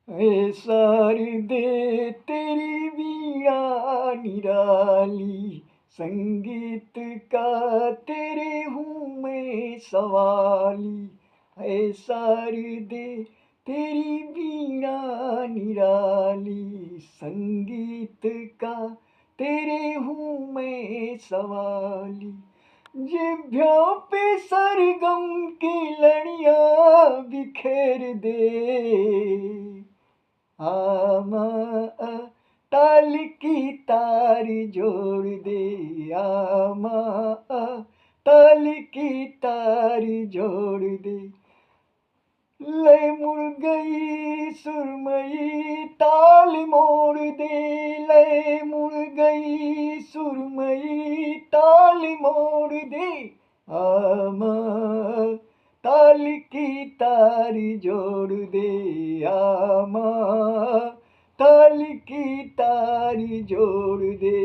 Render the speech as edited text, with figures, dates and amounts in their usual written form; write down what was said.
ऐ शारदे तेरी वीणा निराली, संगीत का तेरे हूँ मैं सवाली। ऐ शारदे तेरी वीणा निराली, संगीत का तेरे हूँ मैं सवाली। जिभ्यों पे सरगम की लड़ियाँ बिखेर दे, आमा ताल की तार जोड़ दे, आमा ताल की तार जोड़ दे। लय मुड़ गई सुरमई ताल मोड़ दे, लय मुड़ गई सुरमई ताल मोड़ दे, आमा ताल की तार जोड़ दे, आमा ताल की तार जोड़ दे।